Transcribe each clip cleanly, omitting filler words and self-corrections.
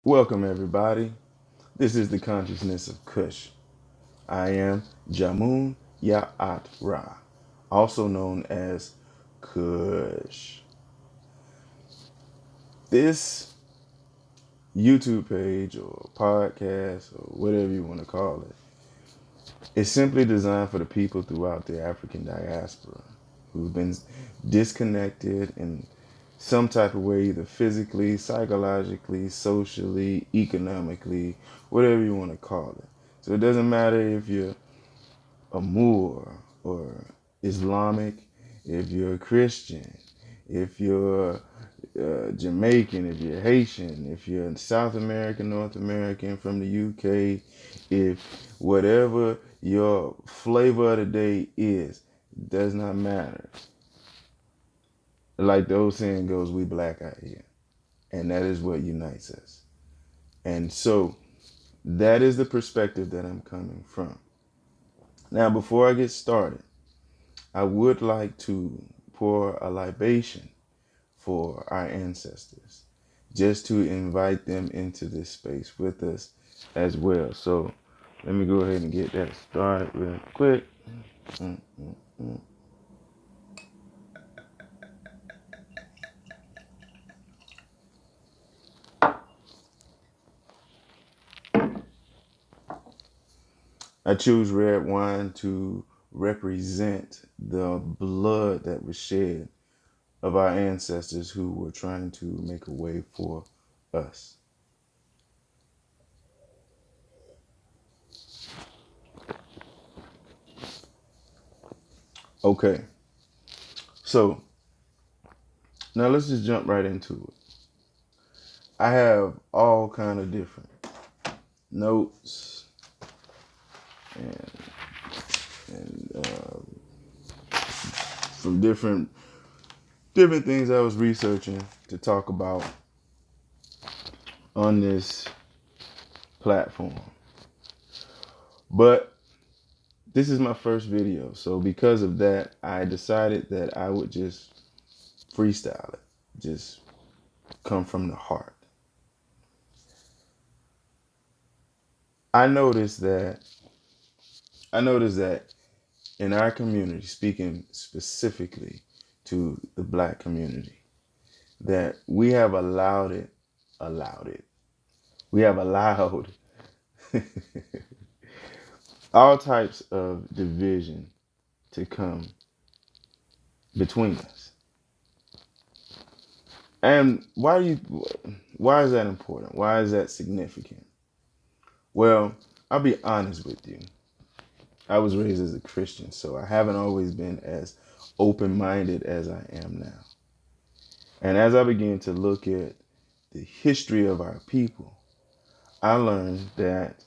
Welcome, everybody. This is the Consciousness of Kush. I am Jamun Ya'at Ra, also known as Kush. This YouTube page or podcast or whatever you want to call it is simply designed for the people throughout the African diaspora who've been disconnected in some type of way, either physically, psychologically, socially, economically, whatever you want to call it. So it doesn't matter if you're a Moor or Islamic, if you're a Christian, if you're Jamaican, if you're Haitian, if you're South American, North American, from the UK, if whatever your flavor of the day is, does not matter. Like the old saying goes, we black out here. And that is what unites us. And so that is the perspective that I'm coming from. Now, before I get started, I would like to pour a libation for our ancestors, just to invite them into this space with us as well. So let me go ahead and get that started real quick. Mm, mm, mm. I choose red wine to represent the blood that was shed of our ancestors who were trying to make a way for us. Okay, so now let's just jump right into it. I have all kind of different notes and from different things I was researching to talk about on this platform. But this is my first video, so because of that, I decided that I would just freestyle it, just come from the heart. I noticed that in our community, speaking specifically to the black community, that we have allowed it. We have allowed all types of division to come between us. And why is that important? Why is that significant? Well, I'll be honest with you. I was raised as a Christian, so I haven't always been as open-minded as I am now. And as I began to look at the history of our people, I learned that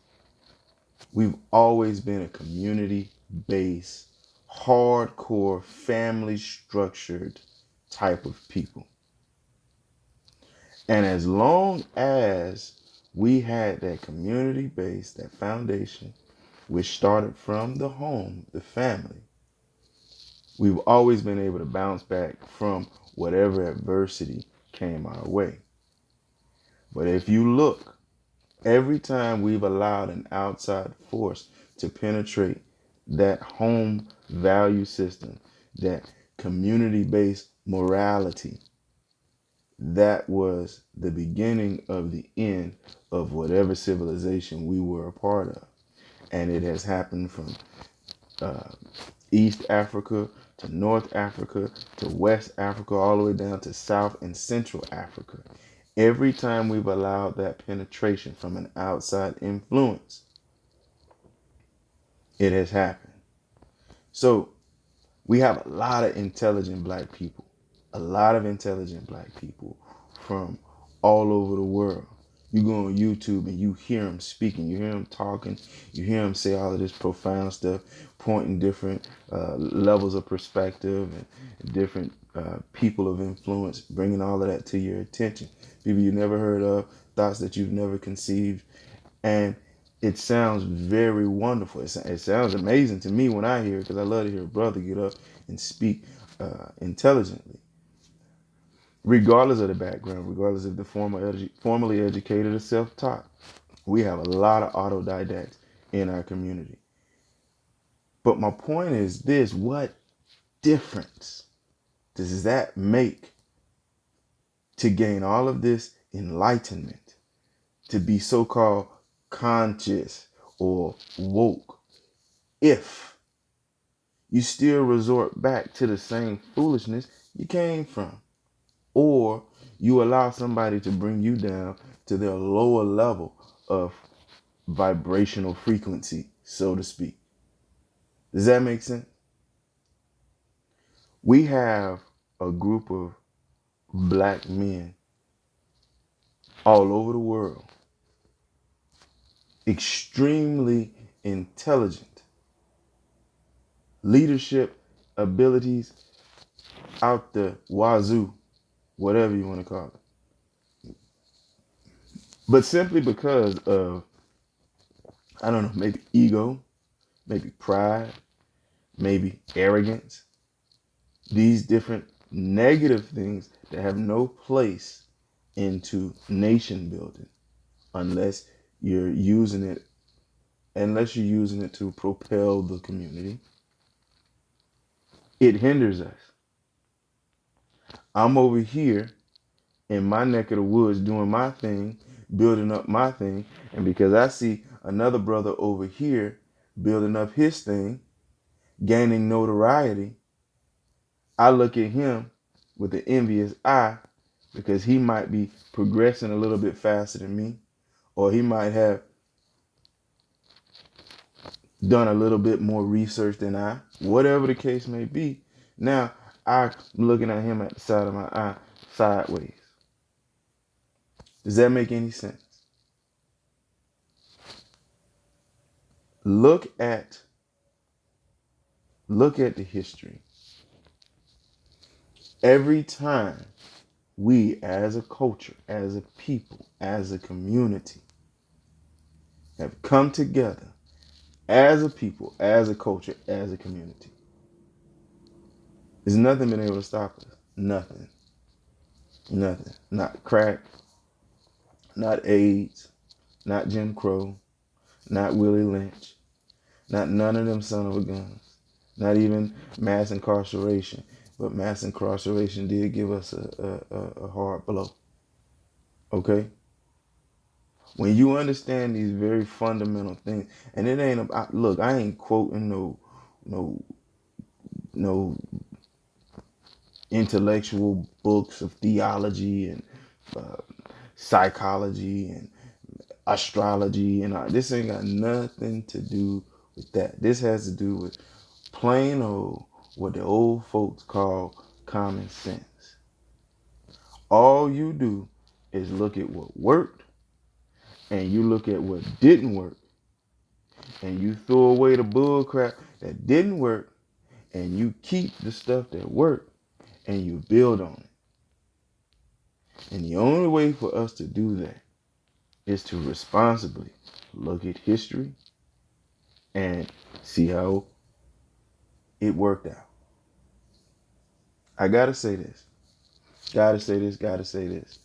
we've always been a community-based, hardcore, family-structured type of people. And as long as we had that community base, that foundation, which started from the home, the family, we've always been able to bounce back from whatever adversity came our way. But if you look, every time we've allowed an outside force to penetrate that home value system, that community-based morality, that was the beginning of the end of whatever civilization we were a part of. And it has happened from uh, East Africa to North Africa to West Africa, all the way down to South and Central Africa. Every time we've allowed that penetration from an outside influence, it has happened. So we have a lot of intelligent black people, from all over the world. You go on YouTube and you hear them speaking, you hear them talking, you hear them say all of this profound stuff, pointing different levels of perspective and different people of influence, bringing all of that to your attention. People you never heard of, thoughts that you've never conceived. And it sounds very wonderful. It sounds amazing to me when I hear it, because I love to hear a brother get up and speak intelligently. regardless of the background, regardless if the formally educated or self-taught. We have a lot of autodidacts in our community. But my point is this: what difference does that make to gain all of this enlightenment, to be so-called conscious or woke, if you still resort back to the same foolishness you came from? Or you allow somebody to bring you down to their lower level of vibrational frequency, so to speak. Does that make sense? We have a group of black men all over the world, extremely intelligent, leadership abilities out the wazoo, whatever you want to call it. But simply because of, I don't know, maybe ego, maybe pride, maybe arrogance, these different negative things that have no place into nation building unless you're using it to propel the community. It hinders us. I'm over here in my neck of the woods doing my thing, building up my thing, and because I see another brother over here building up his thing, gaining notoriety, I look at him with an envious eye because he might be progressing a little bit faster than me, or he might have done a little bit more research than I, whatever the case may be. Now I'm looking at him at the side of my eye sideways. Does that make any sense? Look at the history. Every time we as a culture, as a people, as a community have come together, as a people, as a culture, as a community, there's nothing been able to stop us. Nothing. Nothing. Not crack, not AIDS, not Jim Crow, not Willie Lynch, not none of them son of a guns, not even mass incarceration. But mass incarceration did give us a hard blow. Okay? When you understand these very fundamental things, and it ain't about, look, I ain't quoting no intellectual books of theology and uh, psychology and astrology, and this ain't got nothing to do with that. This has to do with plain old what the old folks call common sense. All you do is look at what worked and you look at what didn't work, and you throw away the bull crap that didn't work, and you keep the stuff that worked and you build on it. And the only way for us to do that is to responsibly look at history and see how it worked out. I gotta say this. Gotta say this. Gotta say this.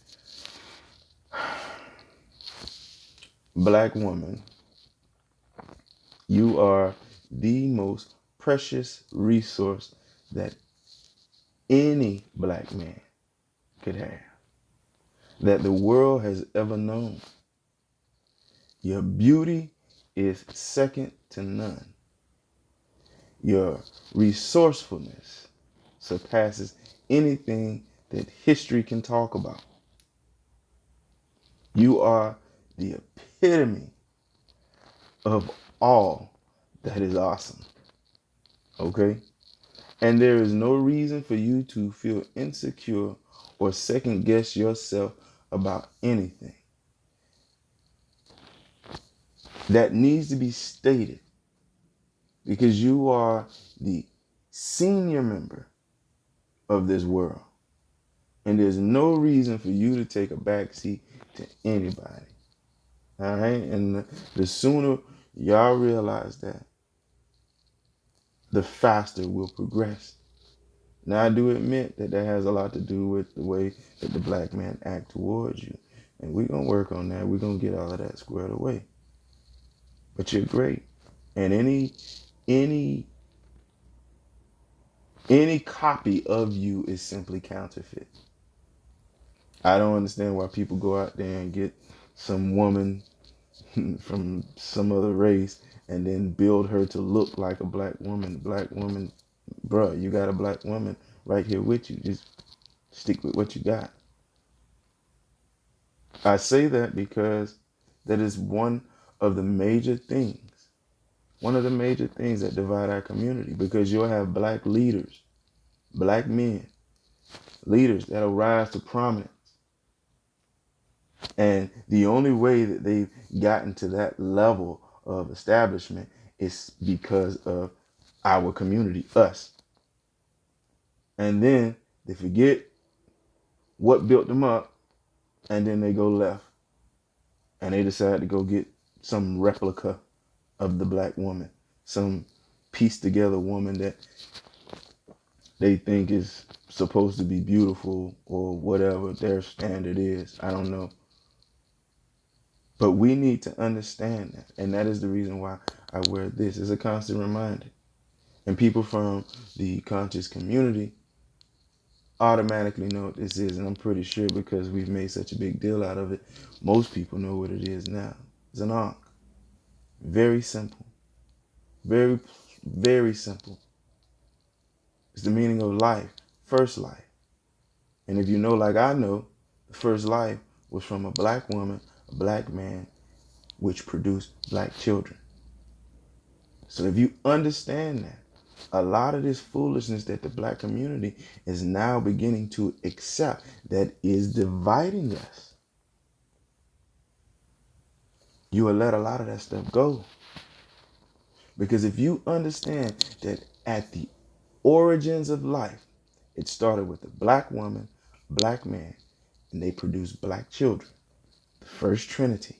Black woman, you are the most precious resource that any black man could have, that the world has ever known. Your beauty is second to none. Your resourcefulness surpasses anything that history can talk about. You are the epitome of all that is awesome. Okay? And there is no reason for you to feel insecure or second guess yourself about anything. That needs to be stated because you are the senior member of this world. And there's no reason for you to take a backseat to anybody. All right? And the sooner y'all realize that, the faster we'll progress. Now, I do admit that that has a lot to do with the way that the black man act towards you. And we're going to work on that. We're going to get all of that squared away. But you're great. And any any copy of you is simply counterfeit. I don't understand why people go out there and get some woman from some other race and then build her to look like a black woman. Black woman, bruh, you got a black woman right here with you. Just stick with what you got. I say that because that is one of the major things that divide our community, because you'll have black leaders, black men, leaders that'll rise to prominence. And the only way that they've gotten to that level of establishment is because of our community, us. And then they forget what built them up, and then they go left. And they decide to go get some replica of the black woman, some pieced together woman that they think is supposed to be beautiful or whatever their standard is. I don't know. But we need to understand that. And that is the reason why I wear this. It's a constant reminder. And people from the conscious community automatically know what this is. And I'm pretty sure because we've made such a big deal out of it, most people know what it is now. It's an ankh. Very simple. Very, very simple. It's the meaning of life. First life. And if you know, like I know, the first life was from a black woman, a black man, which produced black children. So if you understand that, a lot of this foolishness that the black community is now beginning to accept that is dividing us, you will let a lot of that stuff go. Because if you understand that at the origins of life, it started with a black woman, a black man, and they produced black children. The first Trinity.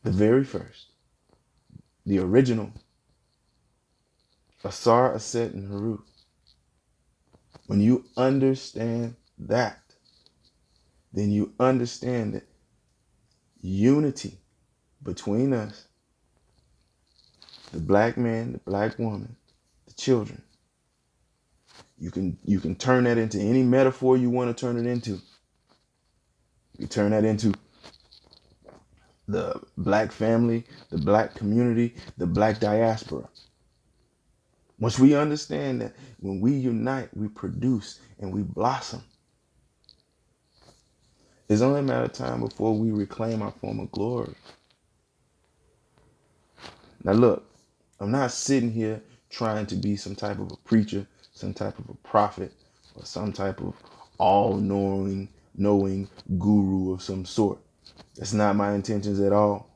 The very first. The original. Asar, Aset, and Harut. When you understand that, then you understand that unity between us, the black man, the black woman, the children. You can turn that into any metaphor you want to turn it into. You turn that into the black family, the black community, the black diaspora. Once we understand that when we unite, we produce and we blossom, it's only a matter of time before we reclaim our former glory. Now look, I'm not sitting here trying to be some type of a preacher, some type of a prophet, or some type of all-knowing guru of some sort. That's not my intentions at all.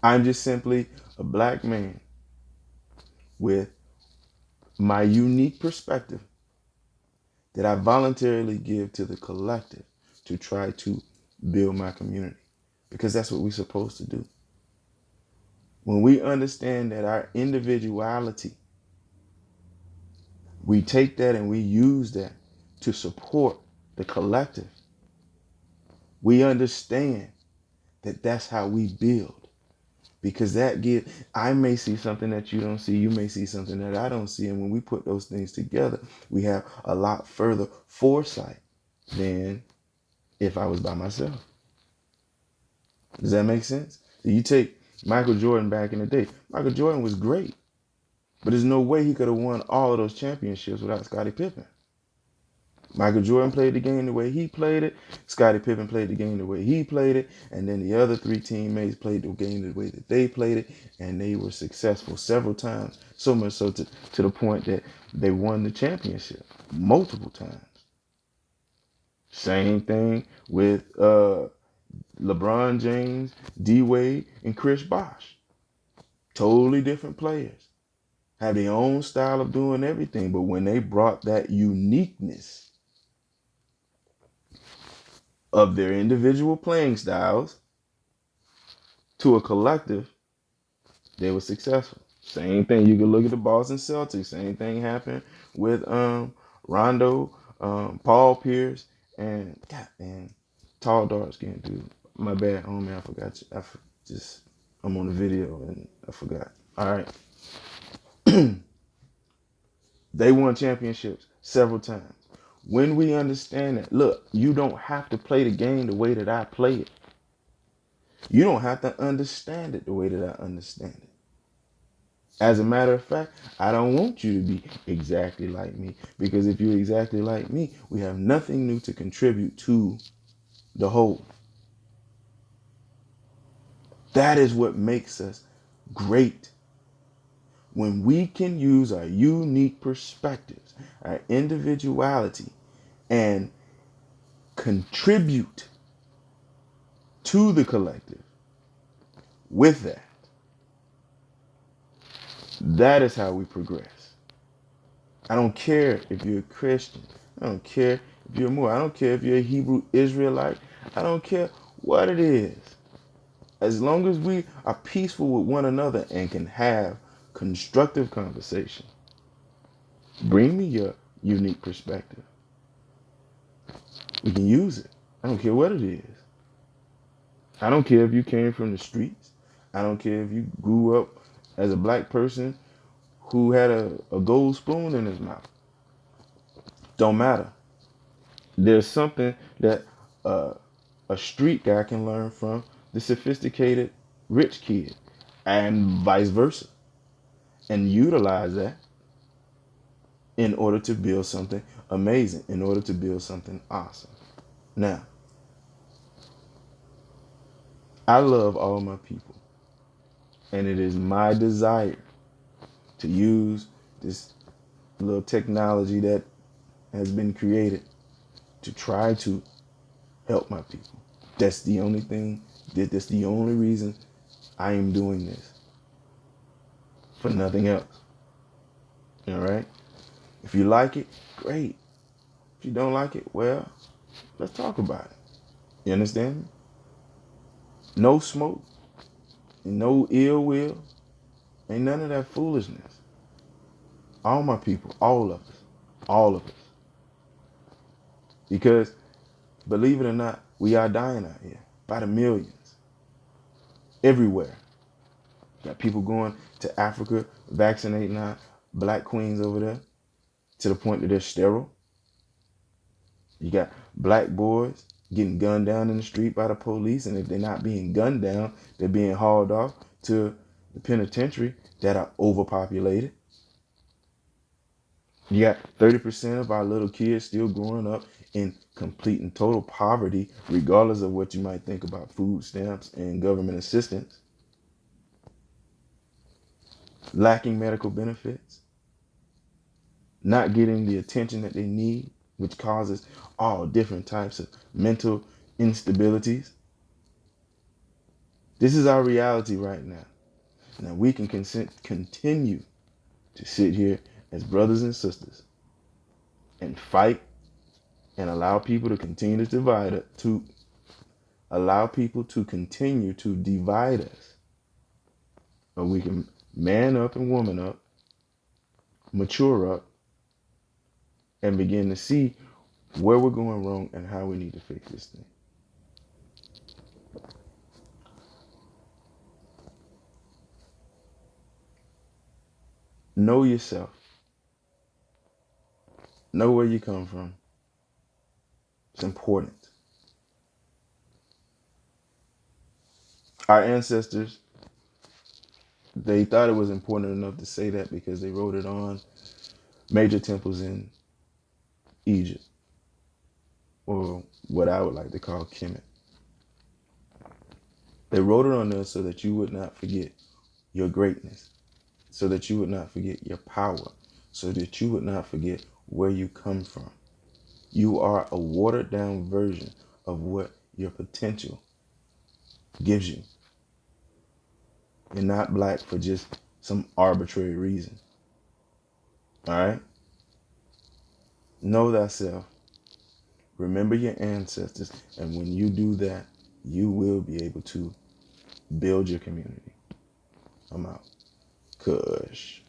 I'm just simply a black man with my unique perspective that I voluntarily give to the collective to try to build my community. Because that's what we're supposed to do. When we understand that our individuality, we take that and we use that to support the collective. We understand that that's how we build. Because I may see something that you don't see, you may see something that I don't see. And when we put those things together, we have a lot further foresight than if I was by myself. Does that make sense? So you take Michael Jordan back in the day. Michael Jordan was great, but there's no way he could have won all of those championships without Scottie Pippen. Michael Jordan played the game the way he played it. Scottie Pippen played the game the way he played it. And then the other three teammates played the game the way that they played it. And they were successful several times. So much so to the point that they won the championship multiple times. Same thing with LeBron James, D Wade, and Chris Bosh. Totally different players. Have their own style of doing everything. But when they brought that uniqueness of their individual playing styles to a collective, they were successful. Same thing. You can look at the Boston Celtics. Same thing happened with Rondo, Paul Pierce, and God man, tall dark skinned dude. My bad, homie. I forgot you. Just I'm on the video and I forgot. All right. They won championships several times. When we understand that, look, you don't have to play the game the way that I play it. You don't have to understand it the way that I understand it. As a matter of fact, I don't want you to be exactly like me, because if you're exactly like me, we have nothing new to contribute to the whole. That is what makes us great. When we can use our unique perspectives, our individuality, and contribute to the collective with that, that is how we progress. I don't care if you're a Christian. I don't care if you're more. I don't care if you're a Hebrew Israelite. I don't care what it is. As long as we are peaceful with one another and can have constructive conversation, bring me your unique perspective. We can use it. I don't care what it is. I don't care if you came from the streets. I don't care if you grew up as a black person who had a gold spoon in his mouth. Don't matter. There's something that uh, a street guy can learn from the sophisticated rich kid, and vice versa, and utilize that in order to build something amazing, in order to build something awesome. Now, I love all my people, and it is my desire to use this little technology that has been created to try to help my people. That's the only thing, that's the only reason I am doing this, for nothing else. All right? If you like it, great. If you don't like it, well, let's talk about it. You understand me? No smoke, no ill will, ain't none of that foolishness. All my people, all of us, all of us. Because believe it or not, we are dying out here by the millions, everywhere. Got people going to Africa, vaccinating our black queens over there to the point that they're sterile. You got black boys getting gunned down in the street by the police, and if they're not being gunned down, they're being hauled off to the penitentiary that are overpopulated. You got 30% of our little kids still growing up in complete and total poverty, regardless of what you might think about food stamps and government assistance, lacking medical benefits, not getting the attention that they need, which causes all different types of mental instabilities. This is our reality right now. Now we can continue to sit here as brothers and sisters and fight and allow people to continue to divide us, to allow people to continue to divide us. Or we can man up and woman up, mature up, and begin to see where we're going wrong and how we need to fix this thing. Know yourself. Know where you come from. It's important. Our ancestors, they thought it was important enough to say that because they wrote it on major temples in Egypt, or what I would like to call Kemet. They wrote it on there so that you would not forget your greatness, so that you would not forget your power, so that you would not forget where you come from. You are a watered down version of what your potential gives you. You're not black for just some arbitrary reason. All right? Know thyself. Remember your ancestors. And when you do that, you will be able to build your community. I'm out. Kush.